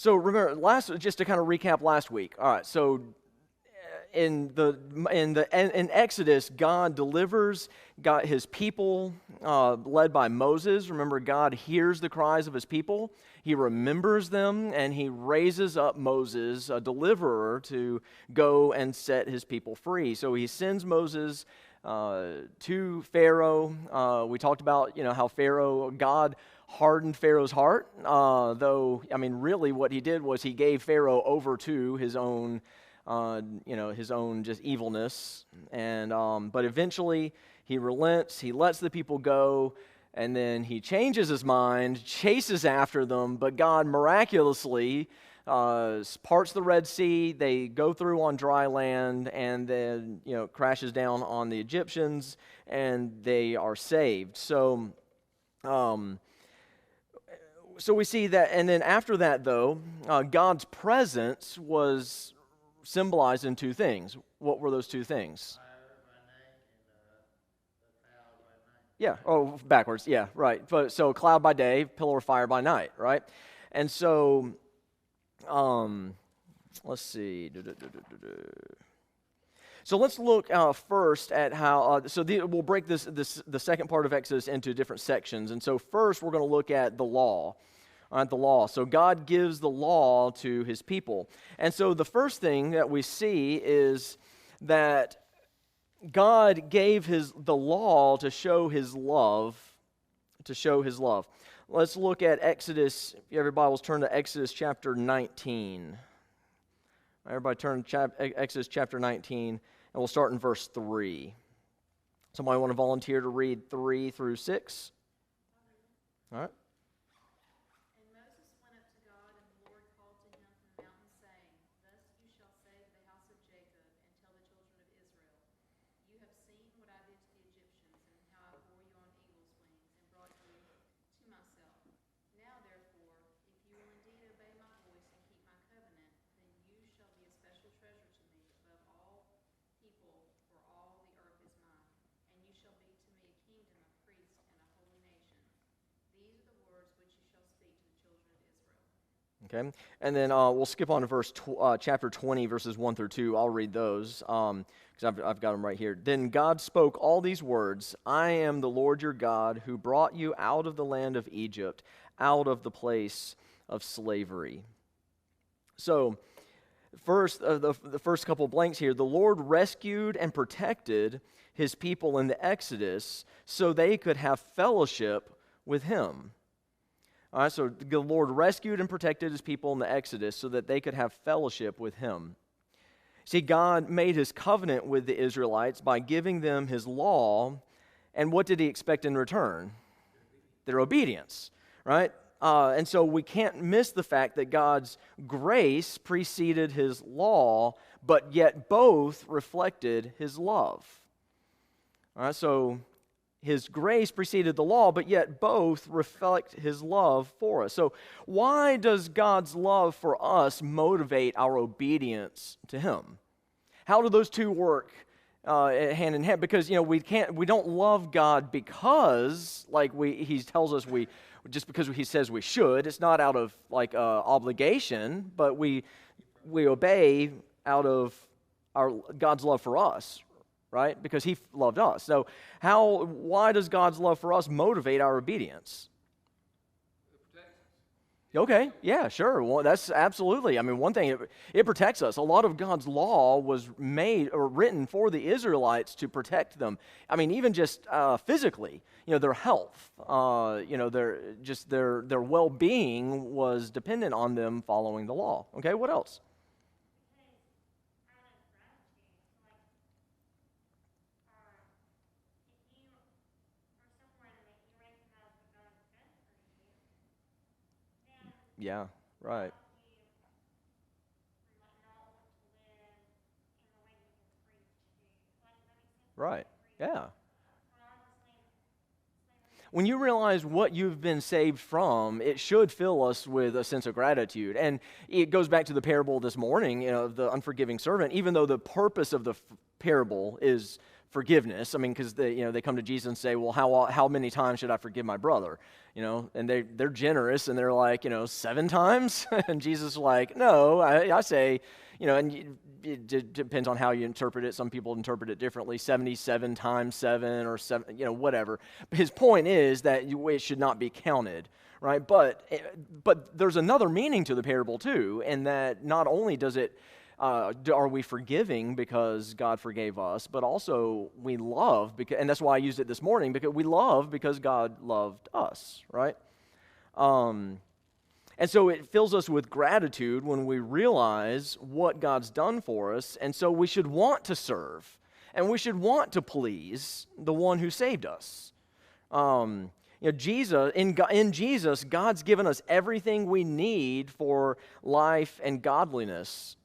So remember, just to kind of recap last week. All right, so in Exodus, God delivers his people, led by Moses. Remember, God hears the cries of his people. He remembers them, and he raises up Moses, a deliverer, to go and set his people free. So he sends Moses to Pharaoh. We talked about, how God hardened Pharaoh's heart, though, really what he did was he gave Pharaoh over to his own just evilness. But eventually he relents, he lets the people go, and then he changes his mind, chases after them, but God miraculously parts the Red Sea. They go through on dry land, and then, crashes down on the Egyptians, and they are saved. So we see that, and then after that, though, God's presence was symbolized in two things. What were those two things? Yeah. Oh, backwards. Yeah, right. So cloud by day, pillar of fire by night, right? And so, let's see. So let's look first at how. We'll break the second part of Exodus into different sections. And so first, we're going to look at the law. The law. So God gives the law to his people. And so the first thing that we see is that God gave the law to show his love, Let's look at Exodus. If you have your Bibles, turn to Exodus chapter 19. Everybody turn to Exodus chapter 19, and we'll start in verse 3. Somebody want to volunteer to read 3 through 6? All right. Okay, and then we'll skip on to chapter 20, verses 1 through 2. I'll read those because I've got them right here. Then God spoke all these words, I am the Lord your God who brought you out of the land of Egypt, out of the place of slavery. So, first, the first couple blanks here, the Lord rescued and protected his people in the Exodus so they could have fellowship with him. All right, so the Lord rescued and protected his people in the Exodus so that they could have fellowship with him. See, God made his covenant with the Israelites by giving them his law, and what did he expect in return? Their obedience, right? And so we can't miss the fact that God's grace preceded his law, but yet both reflected his love. All right, so his grace preceded the law, but yet both reflect his love for us. So why does God's love for us motivate our obedience to him? How do those two work hand in hand? Because we don't love God because he tells us just because he says we should. It's not out of obligation, but we obey out of God's love for us. Right? Because he loved us. So why does God's love for us motivate our obedience? Okay, yeah, sure. Well, that's absolutely. One thing, it protects us. A lot of God's law was made or written for the Israelites to protect them. Even just physically, their health, their well-being was dependent on them following the law. Okay, what else? Yeah, right. Right, yeah. When you realize what you've been saved from, it should fill us with a sense of gratitude. And it goes back to the parable this morning, of the unforgiving servant. Even though the purpose of the parable is forgiveness. I mean, because they come to Jesus and say, well, how many times should I forgive my brother? And they're generous, and they're like, 7 times? And Jesus is like, no, I say, and it depends on how you interpret it. Some people interpret it differently, 77 times 7 or 7, whatever. But his point is that it should not be counted, right? But there's another meaning to the parable too, and that not only does it, are we forgiving because God forgave us, but also we love, and that's why I used it this morning, because we love because God loved us, right? And so it fills us with gratitude when we realize what God's done for us, and so we should want to serve, and we should want to please the one who saved us. Jesus, in Jesus, God's given us everything we need for life and godliness.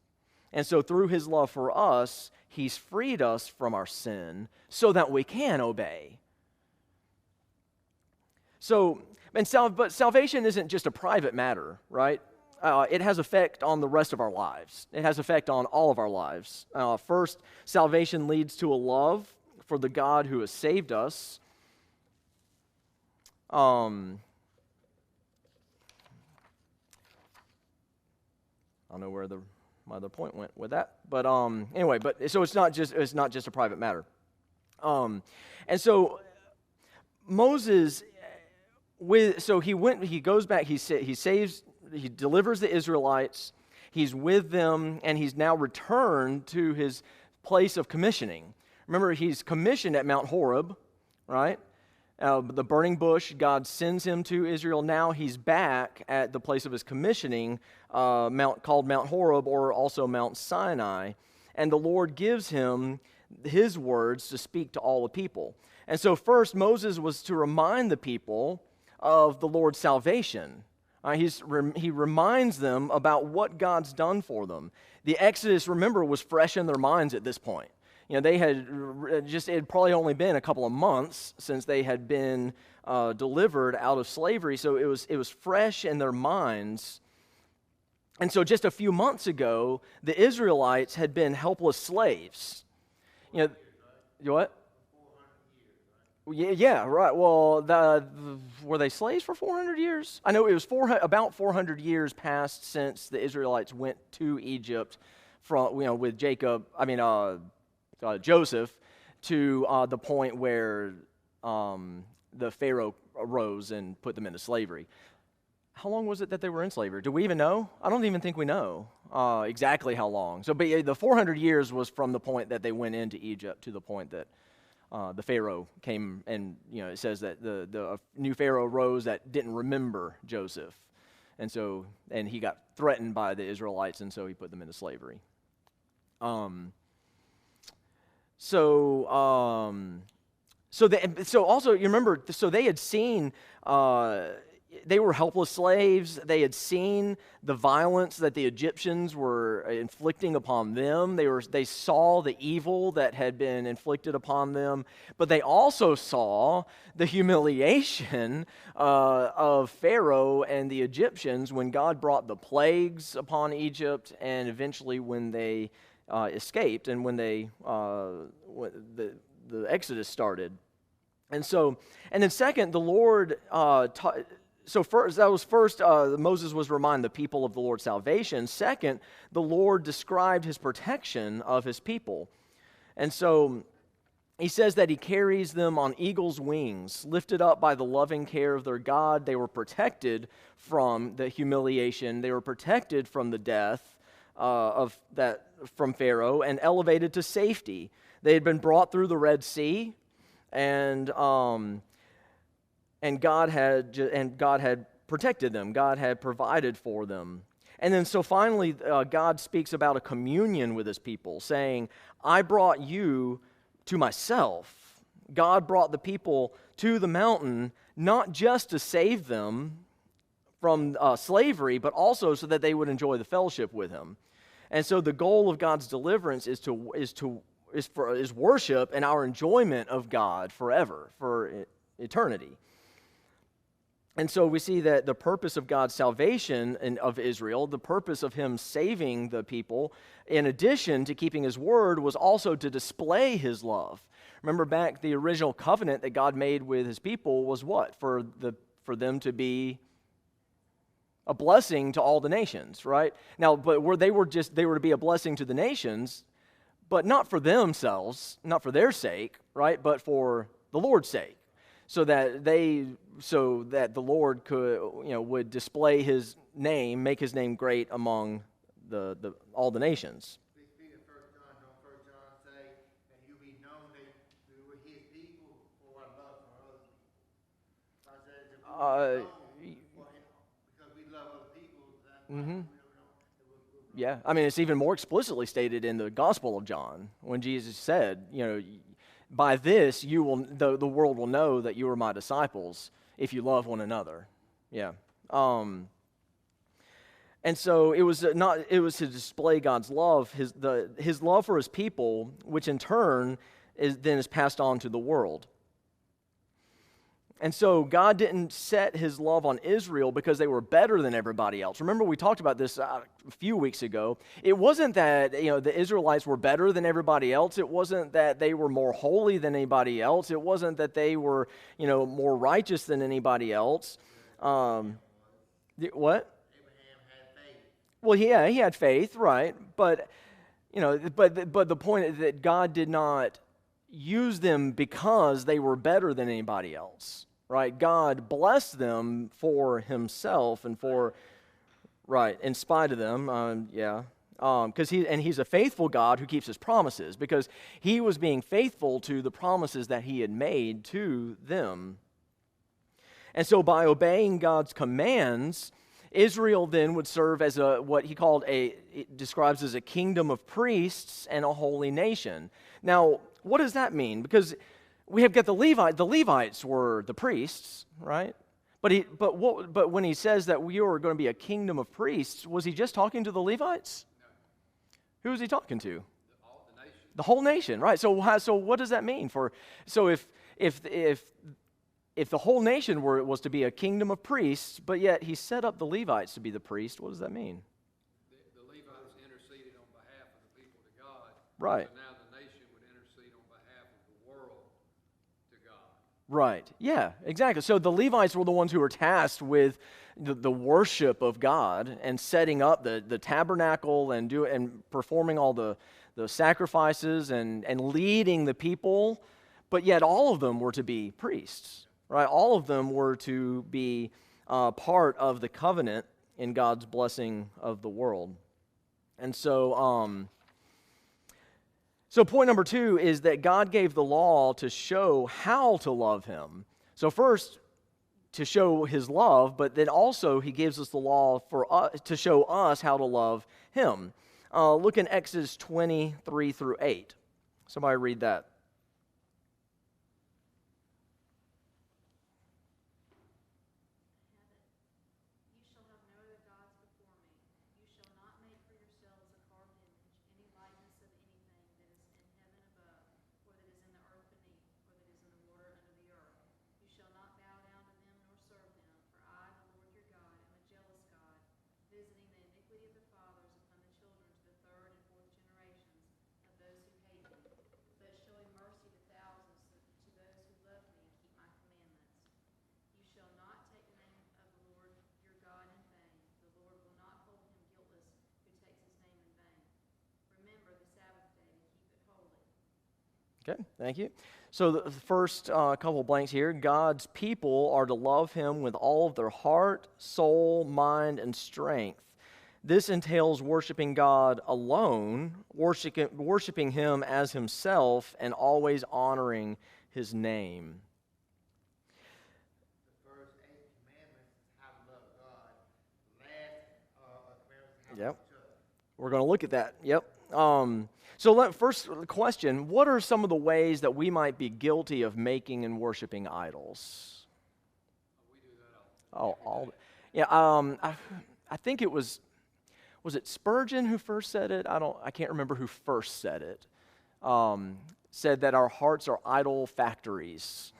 And so through his love for us, he's freed us from our sin so that we can obey. But salvation isn't just a private matter, right? It has effect on the rest of our lives. It has effect on all of our lives. First, salvation leads to a love for the God who has saved us. I don't know where my other point went with that, but anyway, so it's not just a private matter, and so Moses, he goes back, he delivers the Israelites, he's with them, and he's now returned to his place of commissioning. Remember, he's commissioned at Mount Horeb, right? The burning bush, God sends him to Israel. Now he's back at the place of his commissioning, called Mount Horeb, or also Mount Sinai. And the Lord gives him his words to speak to all the people. And so first, Moses was to remind the people of the Lord's salvation. He reminds them about what God's done for them. The Exodus, remember, was fresh in their minds at this point. They had it had probably only been a couple of months since they had been delivered out of slavery, so it was fresh in their minds. And so just a few months ago, the Israelites had been helpless slaves. What? Yeah, right. Well, were they slaves for 400 years? I know it was about 400 years passed since the Israelites went to Egypt with Joseph, to the point where the Pharaoh arose and put them into slavery. How long was it that they were in slavery? Do we even know? I don't even think we know exactly how long. But the 400 years was from the point that they went into Egypt to the point that the Pharaoh came, and it says that the new Pharaoh rose that didn't remember Joseph, and he got threatened by the Israelites, and so he put them into slavery. So also you remember. So they had seen. They were helpless slaves. They had seen the violence that the Egyptians were inflicting upon them. They saw the evil that had been inflicted upon them, but they also saw the humiliation of Pharaoh and the Egyptians when God brought the plagues upon Egypt, and eventually when they escaped, and when the Exodus started. And then second, the Lord Moses was remind the people of the Lord's salvation. Second, the Lord described his protection of his people. And so he says that he carries them on eagle's wings, lifted up by the loving care of their God. They were protected from the humiliation. They were protected from the death from Pharaoh, and elevated to safety. They had been brought through the Red Sea, and God had protected them. God had provided for them. And then so finally, God speaks about a communion with his people, saying, I brought you to myself. God brought the people to the mountain, not just to save them from slavery, but also so that they would enjoy the fellowship with him. And so the goal of God's deliverance is worship and our enjoyment of God forever, for eternity. And so we see that the purpose of God's salvation of Israel, the purpose of him saving the people, in addition to keeping his word, was also to display his love. Remember back, the original covenant that God made with his people was what? For them to be a blessing to all the nations, right? Now, but they were to be a blessing to the nations, but not for themselves, not for their sake, right? But for the Lord's sake. So that the Lord would display his name, make his name great among all the nations. Speaking of 1 John, don't 1 John say that you be known that we were his people for our love for other people. So I said if we were known because we love other people, that's why we don't know. Yeah, I mean, it's even more explicitly stated in the Gospel of John when Jesus said, by this the world will know that you are my disciples if you love one another. Yeah. And so it was to display God's love, his love for his people, which in turn is passed on to the world. And so God didn't set his love on Israel because they were better than everybody else. Remember, we talked about this a few weeks ago. It wasn't that the Israelites were better than everybody else. It wasn't that they were more holy than anybody else. It wasn't that they were more righteous than anybody else. What? Abraham had faith. Well, yeah, he had faith, right? But but the point is that God did not use them because they were better than anybody else. Right? God blessed them for himself and in spite of them, because he's a faithful God who keeps his promises, because he was being faithful to the promises that he had made to them. And so by obeying God's commands, Israel then would serve as what he describes as a kingdom of priests and a holy nation. Now, what does that mean? Because we have got the Levites were the priests, right? But when he says that we are going to be a kingdom of priests, was he just talking to the Levites? No. Who was he talking to? The whole nation, right? So what does that mean? So if the whole nation was to be a kingdom of priests, but yet he set up the Levites to be the priest, what does that mean? The Levites interceded on behalf of the people to God. Right. So now the nation would intercede on behalf of the world to God. Right. Yeah, exactly. So the Levites were the ones who were tasked with the worship of God and setting up the tabernacle and performing all the sacrifices and leading the people, but yet all of them were to be priests. Right, all of them were to be part of the covenant in God's blessing of the world. And so point number 2 is that God gave the law to show how to love him. So first, to show his love, but then also he gives us the law to show us how to love him. Look in Exodus 23-8. Somebody read that. Okay, thank you. So the first couple blanks here, God's people are to love him with all of their heart, soul, mind, and strength. This entails worshiping God alone, worshiping him as himself, and always honoring his name. The first 8 commandments is how to love God. The last commandments is how to Yep. love each other. We're going to look at that. Yep. So first question, what are some of the ways that we might be guilty of making and worshiping idols? We do that all. I think it was it Spurgeon who first said it? I can't remember who first said it. Said that our hearts are idol factories.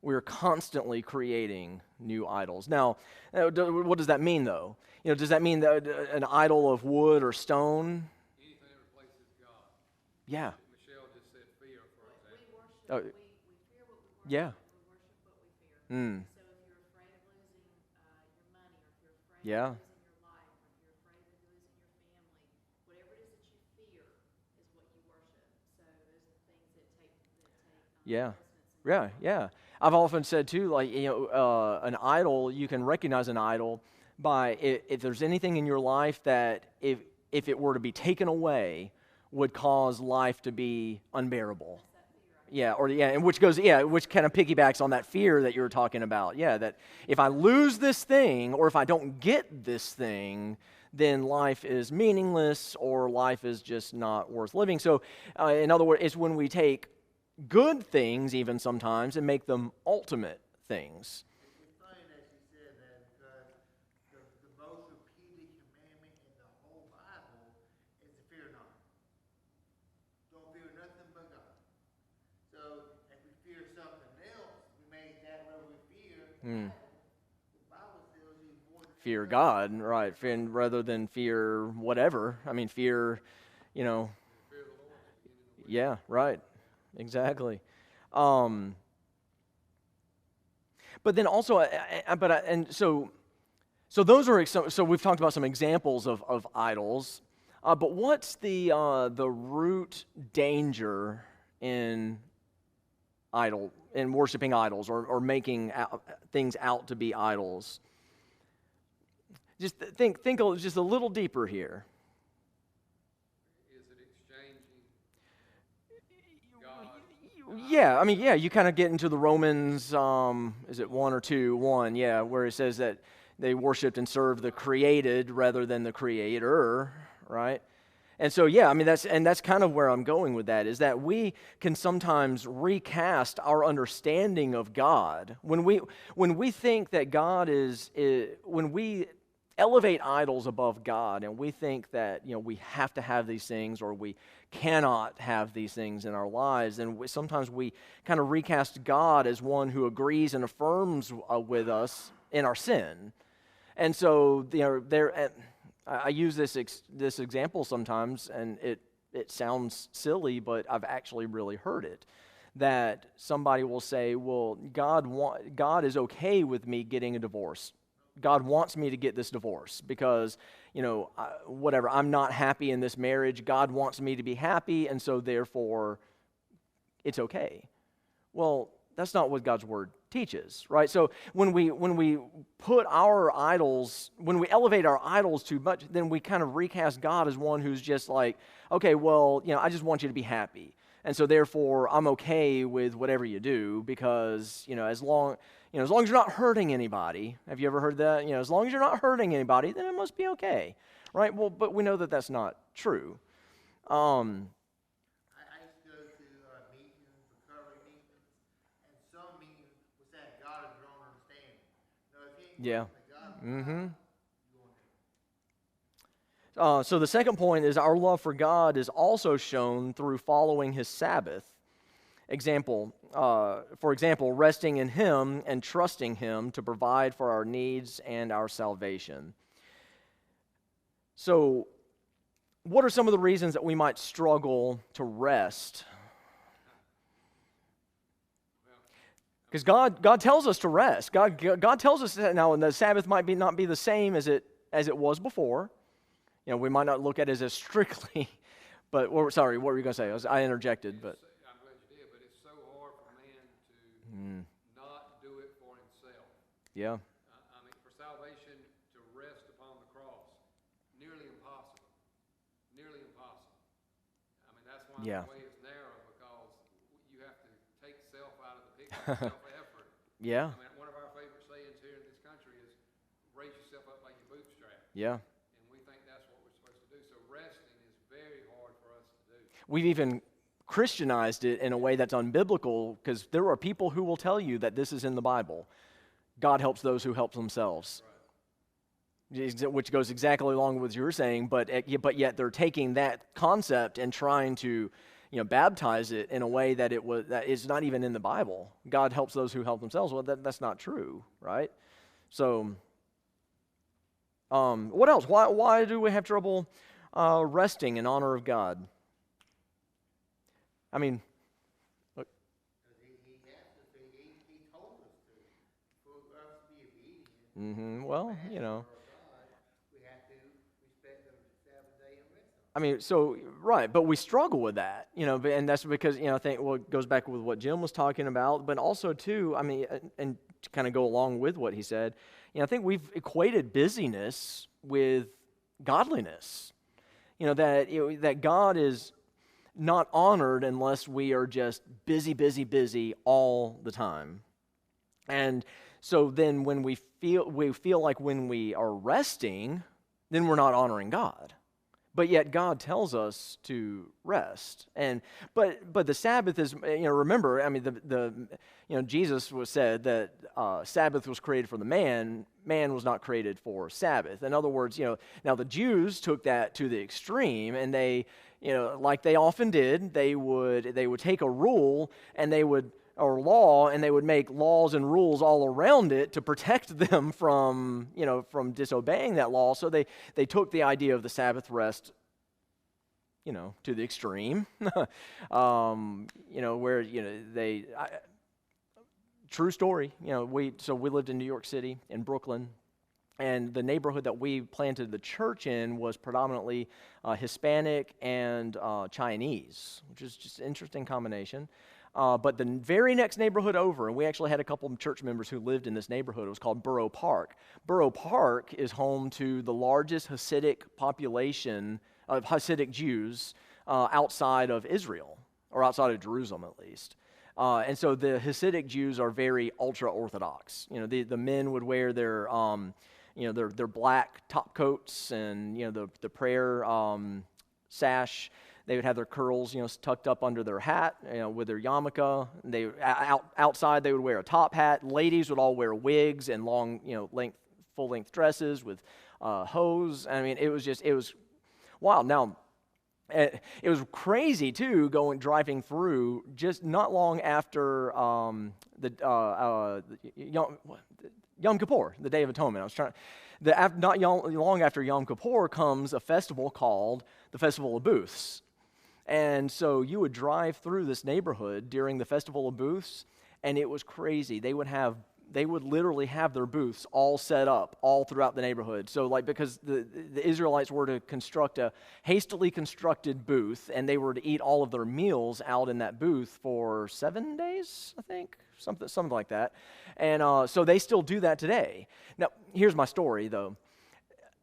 We're constantly creating new idols. Now, what does that mean, though? Does that mean that an idol of wood or stone? Anything that replaces God. Yeah. Michelle just said fear, for example. Oh, We fear what we worship. yeah. We worship what we fear. Mm. So if you're afraid of losing your money, or if you're afraid Yeah. of losing your life, or if you're afraid of losing your family, whatever it is that you fear is what you worship. So those are the things that take Yeah. precedence in Yeah, yeah. I've often said too, like, an idol, you can recognize an idol by if there's anything in your life that if it were to be taken away would cause life to be unbearable. Yeah, and which kind of piggybacks on that fear that you were talking about. Yeah, that if I lose this thing or if I don't get this thing, then life is meaningless or life is just not worth living. So, in other words, it's when we take good things, even sometimes, and make them ultimate things. It's funny that she said that because the most repeated commandment in the whole Bible is to fear not. Don't fear nothing but God. So if we fear something else, we make that what we fear. Mm. The Bible tells you more than Fear God, right? Rather than fear whatever. I mean, fear, Fear the Lord is the beginning of wisdom. yeah, right. Exactly. But then also, so those are so we've talked about some examples of idols. But what's the root danger in worshiping idols or making things out to be idols? Just think just a little deeper here. Is it exchanging God? Yeah, I mean, yeah, you kind of get into the Romans, is it 1 or 2? 1, yeah, where it says that they worshiped and served the created rather than the creator, right? And so, yeah, I mean, that's kind of where I'm going with that, is that we can sometimes recast our understanding of God. When we think that God when we elevate idols above God and we think that, we have to have these things or we cannot have these things in our lives, and sometimes we kind of recast God as one who agrees and affirms with us in our sin. And so, I use this example sometimes, and it sounds silly, but I've actually really heard it. That somebody will say, well, God is okay with me getting a divorce. God wants me to get this divorce because, whatever, I'm not happy in this marriage. God wants me to be happy, and so therefore it's okay. Well, that's not what God's word teaches, right? So when we put our idols, when we elevate our idols too much, then we kind of recast God as one who's just like, okay, well, I just want you to be happy. And so therefore I'm okay with whatever you do because, as long as you're not hurting anybody. Have you ever heard that? As long as you're not hurting anybody, then it must be okay, right? Well, but we know that that's not true. I used to go to meetings, recovery meetings, and some meetings was that God is your own understanding. If he ain't Yeah. the God of Mm-hmm. God, you won't do it. So the second point is our love for God is also shown through following His Sabbath. For example, resting in Him and trusting Him to provide for our needs and our salvation. So, what are some of the reasons that we might struggle to rest? Because God tells us to rest. God tells us that now, and the Sabbath might not be the same as it was before. We might not look at it as strictly. But sorry, what were you going to say? I interjected, but. I'm glad you did, but it's so hard for man to not do it for himself. Yeah. For salvation to rest upon the cross, nearly impossible. Nearly impossible. That's why Yeah. the way is narrow, because you have to take self out of the picture, self-effort. Yeah. One of our favorite sayings here in this country is, raise yourself up by your bootstraps. Yeah. And we think that's what we're supposed to do. So resting is very hard for us to do. We've even Christianized it in a way that's unbiblical, because there are people who will tell you that this is in the Bible. God helps those who help themselves. Right. Which goes exactly along with what you were saying, but yet they're taking that concept and trying to, baptize it in a way that that is not even in the Bible. God helps those who help themselves. Well, that's not true, right? So, what else? Why do we have trouble resting in honor of God? I mean, look. Because he asked us to, he told us to. For us to be obedient. Well, For God, we have to respect the Sabbath day and rest on it. I mean, so right, but we struggle with that, and that's because I think it goes back with what Jim was talking about, but also too, I mean, and to kind of go along with what he said, I think we've equated busyness with godliness. That God is not honored unless we are just busy, busy, busy all the time. And so then when we feel like when we are resting, then we're not honoring God. But yet God tells us to rest. But the Sabbath is, remember, I mean, Jesus said that Sabbath was created for the man. Man was not created for Sabbath. In other words, now the Jews took that to the extreme, and they, like they often did, they would take a rule or law, and they would make laws and rules all around it to protect them from disobeying that law. So they took the idea of the Sabbath rest, to the extreme, where true story. We lived in New York City, in Brooklyn, and the neighborhood that we planted the church in was predominantly Hispanic and Chinese, which is just an interesting combination. But the very next neighborhood over, and we actually had a couple of church members who lived in this neighborhood, it was called Borough Park. Borough Park is home to the largest Hasidic population of Hasidic Jews outside of Israel, or outside of Jerusalem at least. And so the Hasidic Jews are very ultra-Orthodox. The men would wear their black top coats and, the prayer sash. They would have their curls, tucked up under their hat, with their yarmulke. They outside they would wear a top hat. Ladies would all wear wigs and long, full-length dresses with hose. I mean, it was wild. Now, it was crazy too, driving through just not long after Yom Kippur, the Day of Atonement. Not long after Yom Kippur comes a festival called the Festival of Booths. And so you would drive through this neighborhood during the Festival of Booths, and it was crazy. They would literally have their booths all set up all throughout the neighborhood. So because the Israelites were to construct a hastily constructed booth, and they were to eat all of their meals out in that booth for 7 days, I think, something like that. And so they still do that today. Now, here's my story, though.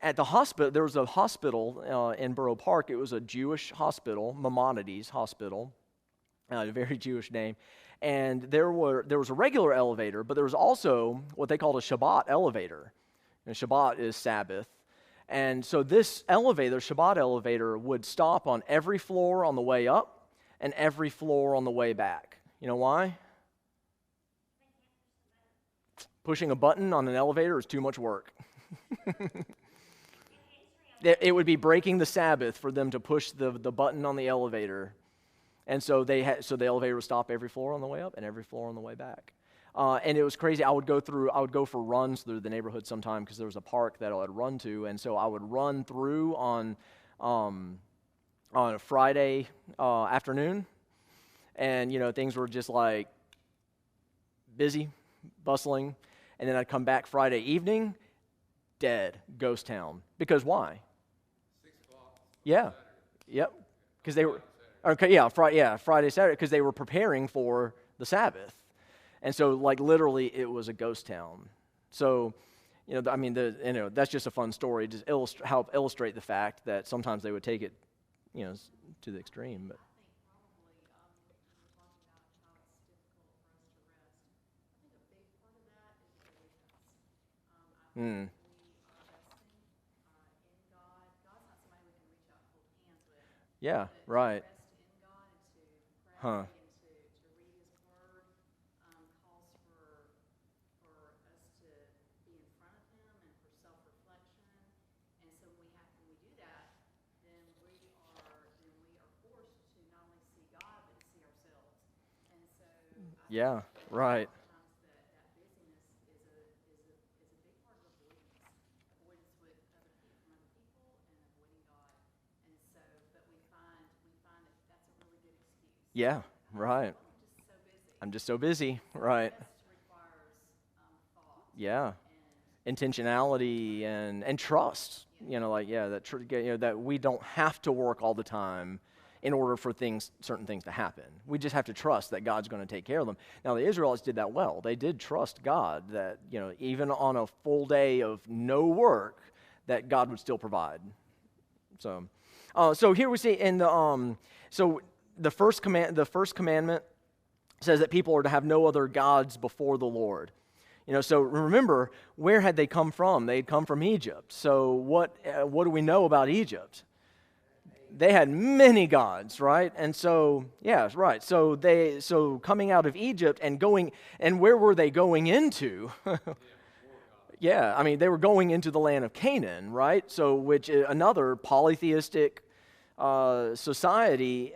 At the hospital, there was a hospital in Borough Park. It was a Jewish hospital, Maimonides Hospital, a very Jewish name. And there was a regular elevator, but there was also what they called a Shabbat elevator. And Shabbat is Sabbath. And so this elevator, Shabbat elevator, would stop on every floor on the way up and every floor on the way back. You know why? Pushing a button on an elevator is too much work. It would be breaking the Sabbath for them to push the button on the elevator. And so the elevator would stop every floor on the way up and every floor on the way back. And it was crazy. I would go for runs through the neighborhood sometime because there was a park that I would run to. And so I would run through on a Friday afternoon. And, things were just like busy, bustling. And then I'd come back Friday evening, dead, ghost town. Because why? 6 o'clock. Yeah. Yep. Because they were... Okay, Friday, Saturday, because they were preparing for the Sabbath. And so, literally, it was a ghost town. So, that's just a fun story to help illustrate the fact that sometimes they would take it, to the extreme. But. Mm. Yeah, right. Huh. Yeah, right. Sometimes that busyness is a big part of avoidance with other people, from other people, and avoiding God. And so, but we find that that's a really good excuse. Yeah, right. I'm just so busy. I'm just so busy, right. Rest requires thought Yeah. and Intentionality and trust. That we don't have to work all the time in order for certain things to happen. We just have to trust that God's going to take care of them. Now, the Israelites did that well. They did trust God that, even on a full day of no work, that God would still provide. So here we see in the first commandment says that people are to have no other gods before the Lord. So remember, where had they come from? They had come from Egypt. So what do we know about Egypt? They had many gods, right? And so, yeah, right. So coming out of Egypt and where were they going into? Yeah, I mean, they were going into the land of Canaan, right? So, which is another polytheistic society.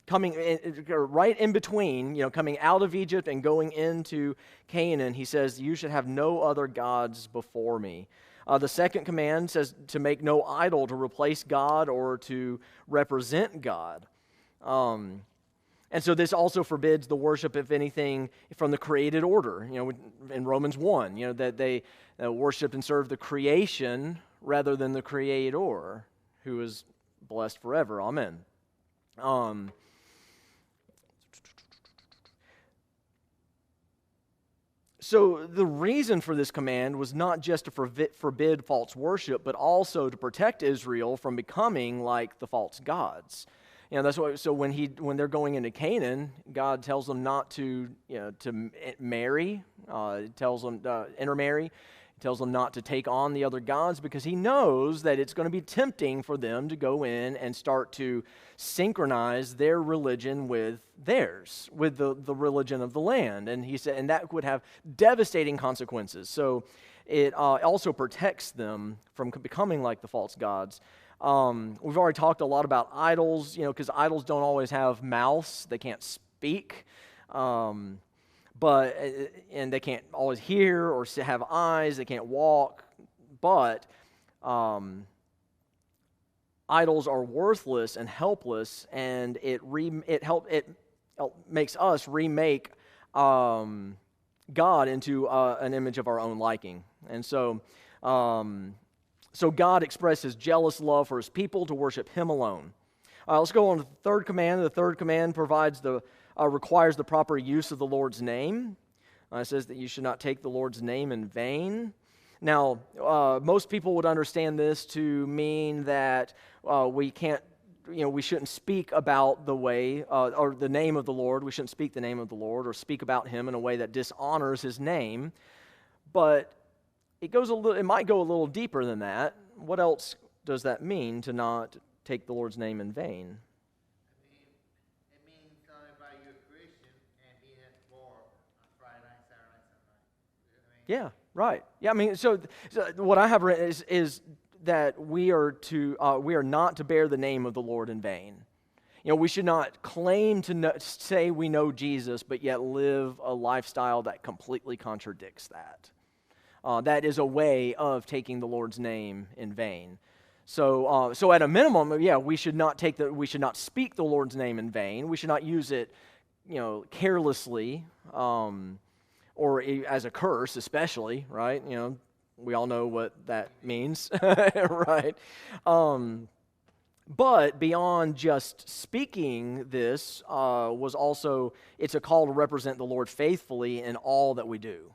Right in between, coming out of Egypt and going into Canaan, he says, you should have no other gods before me. The second command says to make no idol to replace God or to represent God. And so this also forbids the worship of anything from the created order. In Romans 1, that they worshiped and served the creation rather than the Creator, who is blessed forever. Amen. So the reason for this command was not just to forbid false worship, but also to protect Israel from becoming like the false gods. That's why. So when they're going into Canaan, God tells them not to marry. Tells them intermarry. He tells them not to take on the other gods because he knows that it's going to be tempting for them to go in and start to synchronize their religion with theirs, with the religion of the land. And he said, and that would have devastating consequences. So it also protects them from becoming like the false gods. We've already talked a lot about idols, because idols don't always have mouths; they can't speak. And they can't always hear or have eyes. They can't walk. But idols are worthless and helpless, and it makes us remake God into an image of our own liking. And so God expresses jealous love for His people to worship Him alone. Let's go on to the third command. The third command requires the proper use of the Lord's name. It says that you should not take the Lord's name in vain. Now, most people would understand this to mean that we shouldn't speak about the way or the name of the Lord. We shouldn't speak the name of the Lord or speak about Him in a way that dishonors His name. But it might go a little deeper than that. What else does that mean, to not take the Lord's name in vain? It means something about you're a Christian and being at the bar on Friday night, Saturday night, Sunday night. Yeah, right. Yeah, I mean, so what I have written is that we are not to bear the name of the Lord in vain. We should not claim to say we know Jesus, but yet live a lifestyle that completely contradicts that. That is a way of taking the Lord's name in vain. So at a minimum, we should not speak the Lord's name in vain. We should not use it, carelessly, or as a curse, especially, right? We all know what that means, right? But beyond just speaking this, it's a call to represent the Lord faithfully in all that we do.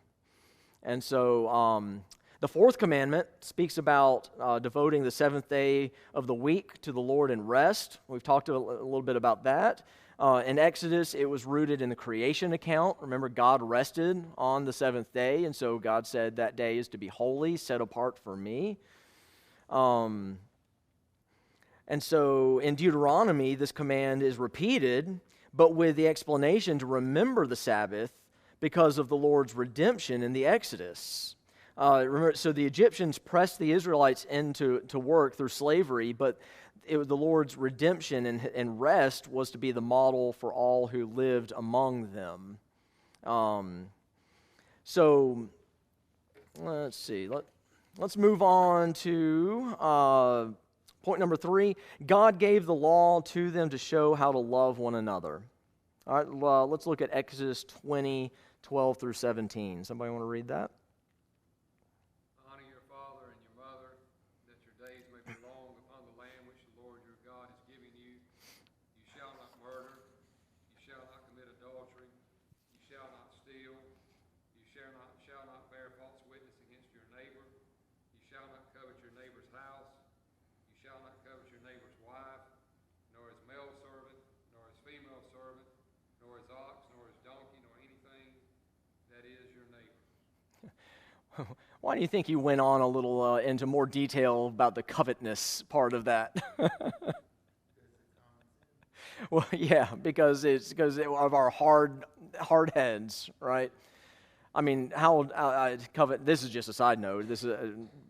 And so the fourth commandment speaks about devoting the seventh day of the week to the Lord in rest. We've talked a little bit about that. In Exodus, it was rooted in the creation account. Remember, God rested on the seventh day, and so God said that day is to be holy, set apart for me. And so in Deuteronomy, this command is repeated, but with the explanation to remember the Sabbath because of the Lord's redemption in the Exodus. Remember, so the Egyptians pressed the Israelites into work through slavery, but the Lord's redemption and rest was to be the model for all who lived among them. So let's see. Let's move on to point number 3. God gave the law to them to show how to love one another. All right, let's look at Exodus 20, 12 through 17. Somebody want to read that? Honor your father and your mother, that your days may be long upon the land which the Lord your God is giving you. You shall not murder. You shall not commit adultery. You shall not steal. You shall not bear false witness against your neighbor. You shall not covet your neighbor's house. You shall not covet your neighbor's wife, nor his male servant, nor his female servant, nor his ox, nor his donkey, nor anything that is your neighbor. Why do you think he went on a little into more detail about the covetousness part of that? Well, yeah, because of our hard heads, right? I mean, covet. This is just a side note.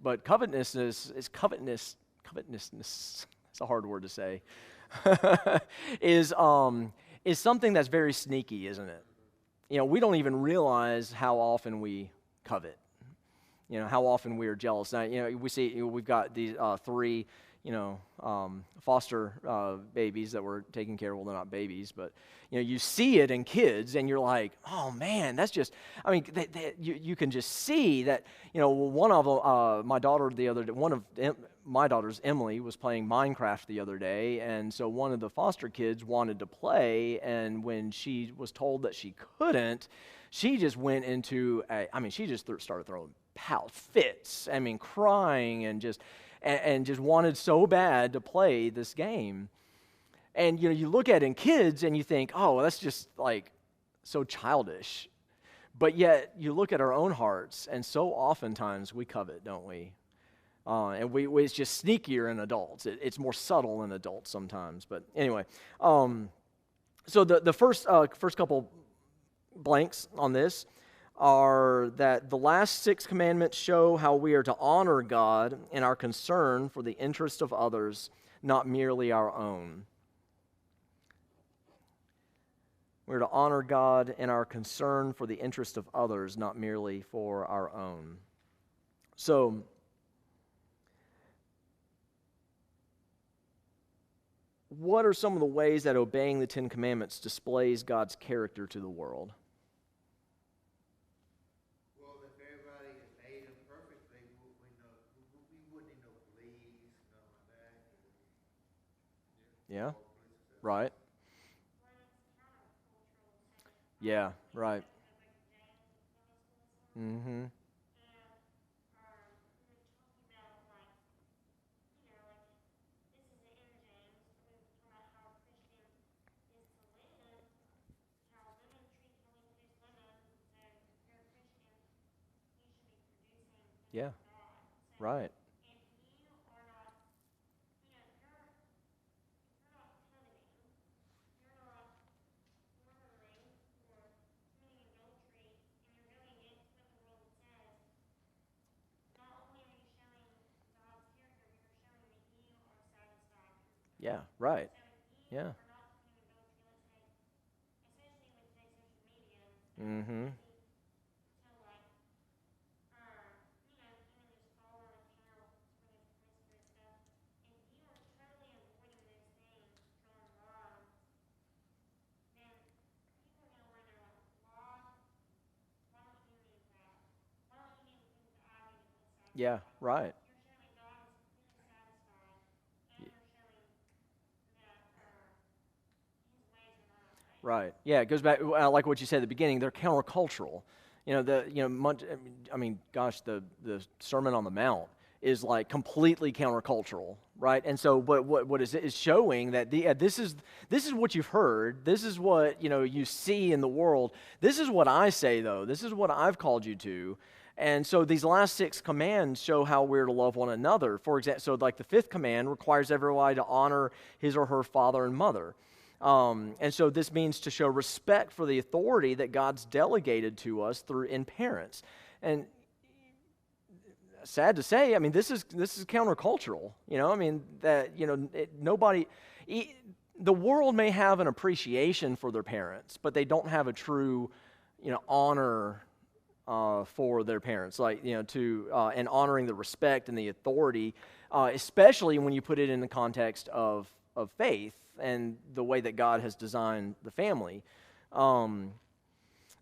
But covetousness. It's a hard word to say. is something that's very sneaky, isn't it? We don't even realize how often we covet. How often we are jealous. Now, we see we've got these 3, foster babies that we're taking care of. Well, they're not babies, but you see it in kids, and you're like, oh man, that's just. I mean, you can just see that. One of them, my daughter the other day, my daughter's Emily was playing Minecraft the other day, and so one of the foster kids wanted to play, and when she was told that she couldn't, she just went into she just started throwing fits. Crying and just wanted so bad to play this game. And you look at it in kids and you think, oh, well, that's just like so childish. But yet you look at our own hearts, and so oftentimes we covet, don't we? And it's just sneakier in adults. It's more subtle in adults sometimes. But anyway, so the first couple blanks on this are that the last 6 commandments show how we are to honor God in our concern for the interest of others, not merely our own. We're to honor God in our concern for the interest of others, not merely for our own. So, what are some of the ways that obeying the 10 Commandments displays God's character to the world? Well, if everybody obeyed them perfectly, we wouldn't need no police, nothing like that. Yeah, right. Yeah, right. Mm-hmm. Yeah, right. Yeah, right. Yeah. Mm-hmm. Yeah, right. Right. Yeah, it goes back. Like what you said at the beginning. They're countercultural. Gosh, the Sermon on the Mount is like completely countercultural, right? And so, what is showing that this is what you've heard. This is what you see in the world. This is what I say, though. This is what I've called you to. And so these last 6 commands show how we're to love one another. For example, so like the 5th command requires everybody to honor his or her father and mother. And so this means to show respect for the authority that God's delegated to us in parents. And sad to say, I mean, this is countercultural. I mean, that, the world may have an appreciation for their parents, but they don't have a true, honor for their parents, like, and honoring the respect and the authority, especially when you put it in the context of faith and the way that God has designed the family.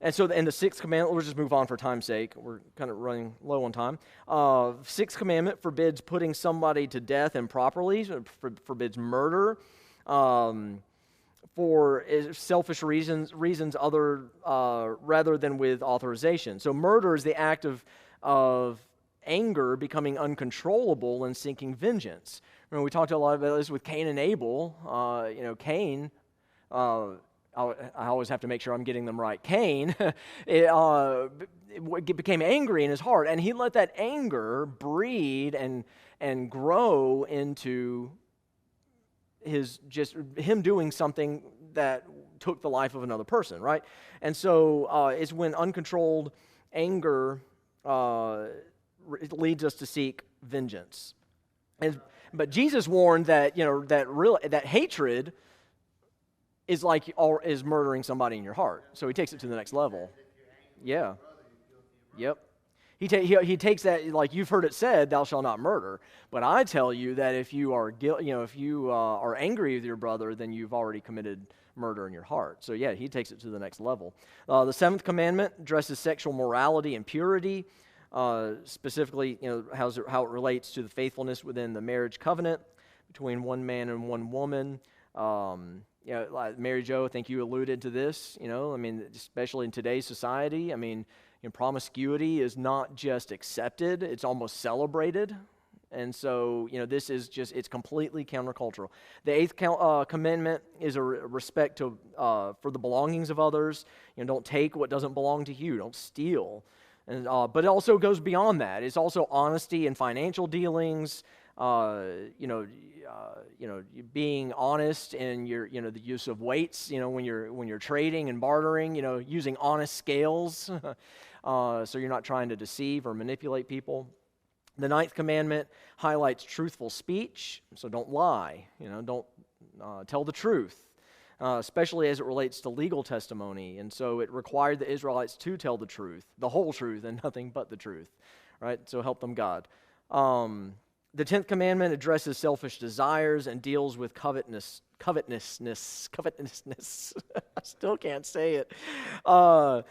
And so in the sixth commandment, we'll just move on for time's sake. We're kind of running low on time. Sixth commandment forbids putting somebody to death improperly, forbids murder, for selfish reasons other rather than with authorization. So murder is the act of anger becoming uncontrollable and seeking vengeance. Remember, we talked a lot about this with Cain and Abel. Cain. I always have to make sure I'm getting them right. Cain it became angry in his heart, and he let that anger breed and grow into him doing something that took the life of another person, right? And so it's when uncontrolled anger leads us to seek vengeance. But Jesus warned that that hatred is murdering somebody in your heart. So he takes it to the next level. Yeah. Yep. He takes that, like you've heard it said, "Thou shalt not murder." But I tell you that if you are are angry with your brother, then you've already committed murder in your heart. So yeah, he takes it to the next level. The seventh commandment addresses sexual morality and purity, specifically, how it relates to the faithfulness within the marriage covenant between one man and one woman. Like Mary Jo, I think you alluded to this. I mean, especially in today's society, I mean, promiscuity is not just accepted; it's almost celebrated. And so, this is it's completely countercultural. The eighth commandment is a respect for the belongings of others. Don't take what doesn't belong to you. Don't steal. And but it also goes beyond that. It's also honesty in financial dealings. Being honest in your, the use of weights, when you're trading and bartering, using honest scales, so you're not trying to deceive or manipulate people. The ninth commandment highlights truthful speech, so don't lie, don't tell the truth, especially as it relates to legal testimony. And so it required the Israelites to tell the truth, the whole truth, and nothing but the truth, right? So help them God. The 10th commandment addresses selfish desires and deals with covetousness. I still can't say it. So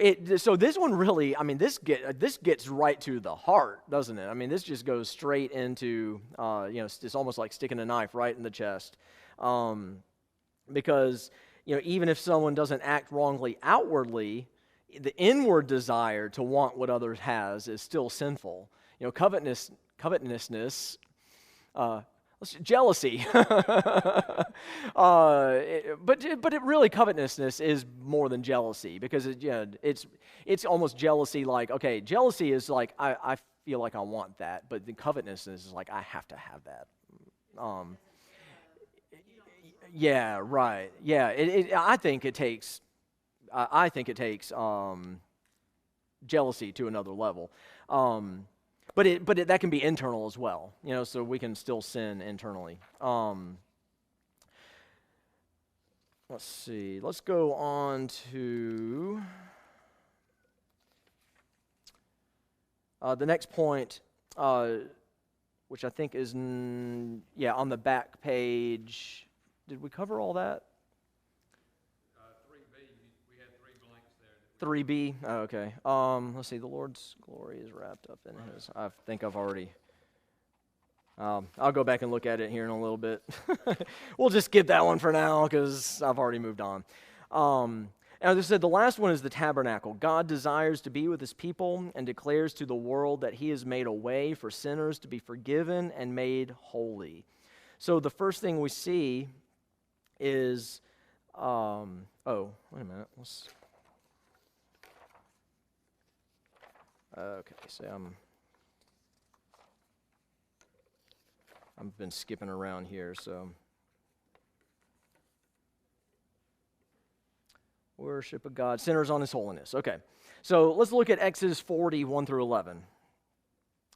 this one really, I mean, this gets right to the heart, doesn't it? I mean, this just goes straight into, it's almost like sticking a knife right in the chest. Because, even if someone doesn't act wrongly outwardly, the inward desire to want what others has is still sinful. Covetousness, jealousy. But it really, covetousness is more than jealousy, because it's almost jealousy. Like, okay, jealousy is like I feel like I want that, but the covetousness is like I have to have that. Yeah, right. Yeah, I think it takes jealousy to another level. But that can be internal as well, so we can still sin internally. Let's see. Let's go on to the next point, which I think is, on the back page. Did we cover all that? 3B, we had 3 blanks there. 3B? Oh, okay. Let's see. The Lord's glory is wrapped up in His. I think I've already. I'll go back and look at it here in a little bit. We'll just skip that one for now because I've already moved on. As I said, the last one is the tabernacle. God desires to be with His people and declares to the world that He has made a way for sinners to be forgiven and made holy. So the first thing we see is, wait a minute. Okay, so I've been skipping around here, so. Worship of God, centers on His holiness. Okay, so let's look at Exodus 40, 1 through 11.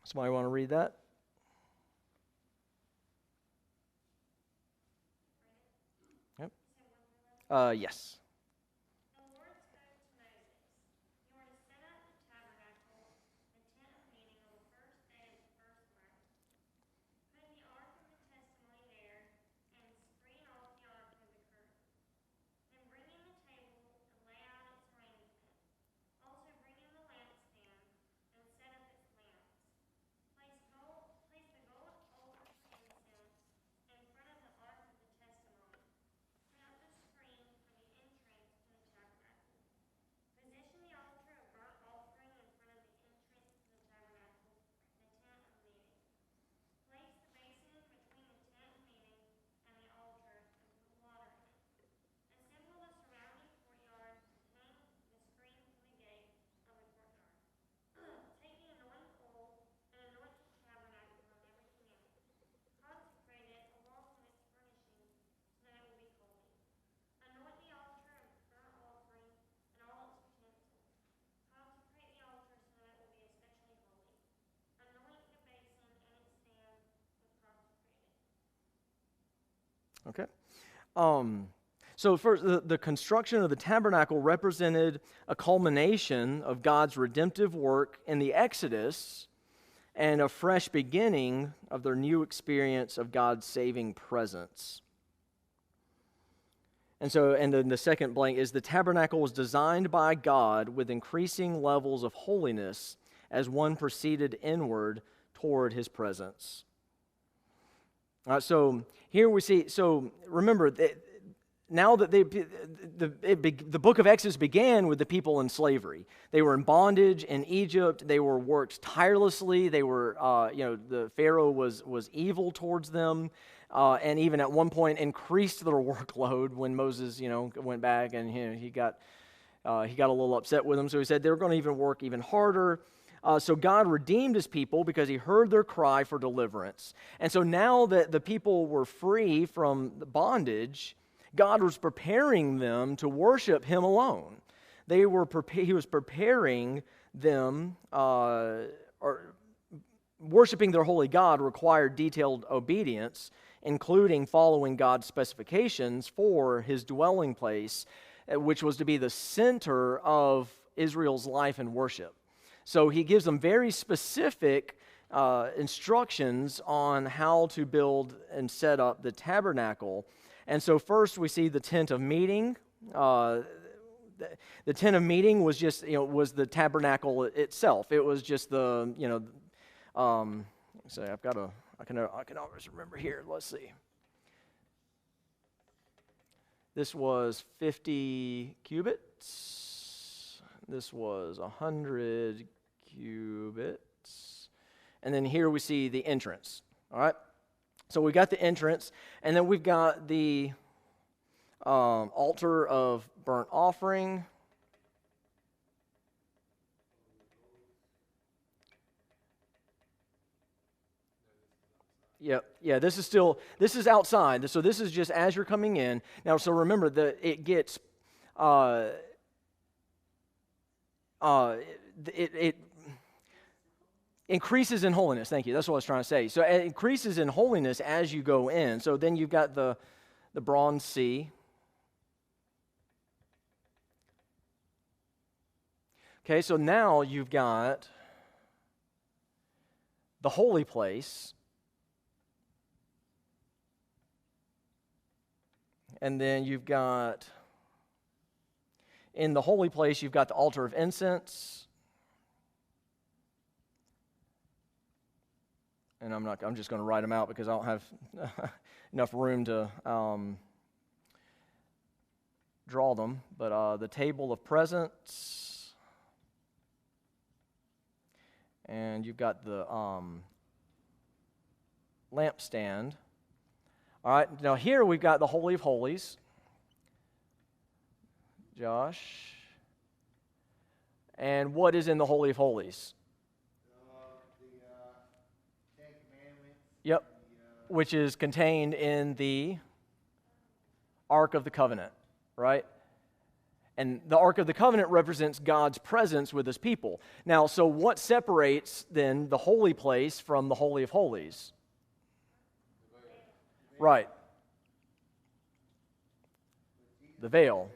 Somebody want to read that? Yep. Yes. The Lord spoke to Moses, "You are to set up the tabernacle, the tent of meeting, on the first day of the first month. Put the ark of the testimony there, and screen off the ark with a curtain. Then bring in the table and lay out its arrangement. Also bring in the lampstand and set up its lamps. Place the gold altar for incense in front of the ark of the testimony. Put up the screen for the entrance to the tabernacle. Position the altar of burnt offering in front of the entrance to the tabernacle, the tent of meeting. Place the basin between the tent of meeting and the altar and put water in it. Assemble the surrounding courtyard and hang the screen from the gate of the courtyard. Take the anointing oil and anoint the tabernacle and everything in it. Consecrate it along with its furnishings so that it will be holy. Anoint the altar of burnt offering and all its utensils. Consecrate the altar so that it will be especially holy. Anoint the basin and its stand with consecrated. Okay. So first, the construction of the tabernacle represented a culmination of God's redemptive work in the Exodus and a fresh beginning of their new experience of God's saving presence. And then the second blank is the tabernacle was designed by God with increasing levels of holiness as one proceeded inward toward his presence. So here we see, so remember, now that the book of Exodus began with the people in slavery. They were in bondage in Egypt. They were worked tirelessly. They were, the Pharaoh was evil towards them, and even at one point increased their workload when Moses, went back and he got a little upset with them. So he said they were going to even work even harder. So God redeemed his people because he heard their cry for deliverance. And so now that the people were free from the bondage, God was preparing them to worship him alone. He was preparing them, or worshiping their holy God required detailed obedience, including following God's specifications for his dwelling place, which was to be the center of Israel's life and worship. So he gives them very specific instructions on how to build and set up the tabernacle. And so first we see the tent of meeting. The tent of meeting was just, was the tabernacle itself. It was just the, so I can always remember here. Let's see. This was 50 cubits. This was 100 cubits. And then here we see the entrance. All right? So we got the entrance, and then we've got the altar of burnt offering. Yeah, this is outside. So this is just as you're coming in. Now, so remember that it gets, it increases in holiness. Thank you. That's what I was trying to say. So it increases in holiness as you go in. So then you've got the bronze sea. Okay, so now you've got the holy place. And then you've got, in the holy place, you've got the altar of incense. And I'm just going to write them out because I don't have enough room to draw them. But the table of presence. And you've got the lampstand. All right, now here we've got the Holy of Holies. Josh. And what is in the Holy of Holies? The Ten Commandments. Yep, which is contained in the Ark of the Covenant, right? And the Ark of the Covenant represents God's presence with his people. Now, so what separates then the holy place from the Holy of Holies? Right. The veil,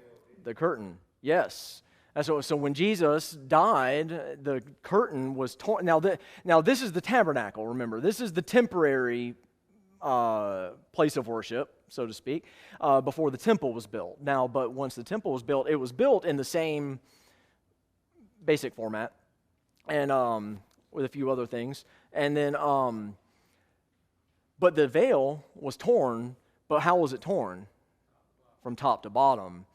the curtain. Yes. And so when Jesus died, the curtain was torn. Now this is the tabernacle, remember. This is the temporary place of worship, so to speak, before the temple was built. Now, but once the temple was built, it was built in the same basic format, and with a few other things. And then, but the veil was torn. But how was it torn? From top to bottom.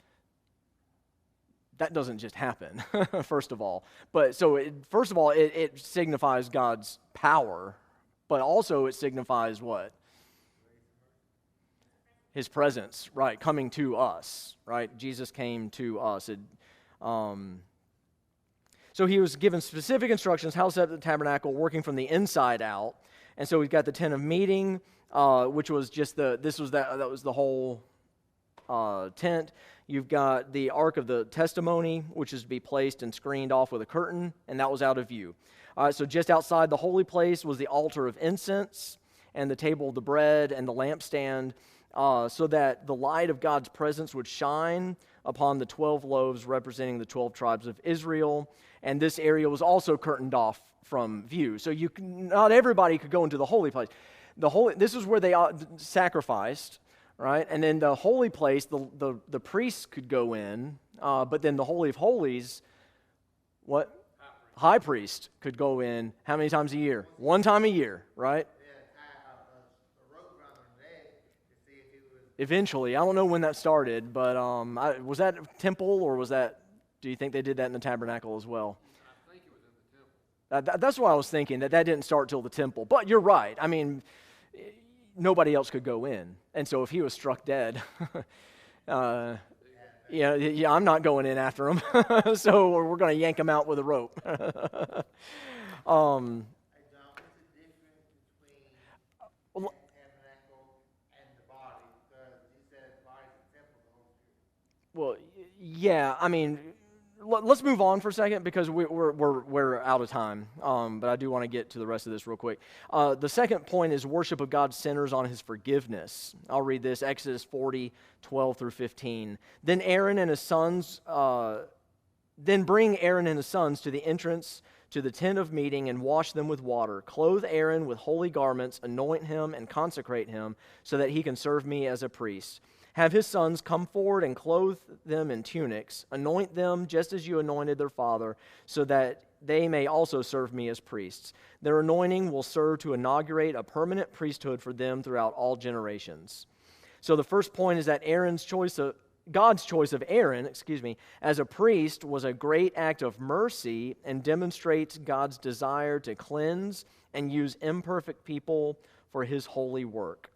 That doesn't just happen, first of all. But so, first of all, it signifies God's power, but also it signifies what? His presence, right, coming to us, right? Jesus came to us. So he was given specific instructions how to set up the tabernacle, working from the inside out. And so we've got the tent of meeting, which was just that was the whole tent. You've got the Ark of the Testimony, which is to be placed and screened off with a curtain, and that was out of view. So just outside the holy place was the altar of incense and the table of the bread and the lampstand, so that the light of God's presence would shine upon the 12 loaves representing the 12 tribes of Israel. And this area was also curtained off from view. So not everybody could go into the holy place. This is where they sacrificed, right? And then the holy place, the priests could go in, but then the Holy of Holies, what? High priest could go in how many times a year? One time a year, right? Eventually. I don't know when that started, but was that temple or do you think they did that in the tabernacle as well? I think it was in the temple. That's what I was thinking, that didn't start till the temple. But you're right. I mean, nobody else could go in. And so if he was struck dead, I'm not going in after him. So we're going to yank him out with a rope. Well, yeah, I mean, let's move on for a second because we're out of time. But I do want to get to the rest of this real quick. The second point is worship of God centers on his forgiveness. I'll read this, Exodus 40, 12 through 15. Then bring Aaron and his sons to the entrance to the tent of meeting and wash them with water. Clothe Aaron with holy garments, anoint him and consecrate him so that he can serve me as a priest. Have his sons come forward and clothe them in tunics, anoint them just as you anointed their father, so that they may also serve me as priests. Their anointing will serve to inaugurate a permanent priesthood for them throughout all generations. So the first point is that God's choice of Aaron, as a priest was a great act of mercy and demonstrates God's desire to cleanse and use imperfect people for his holy work.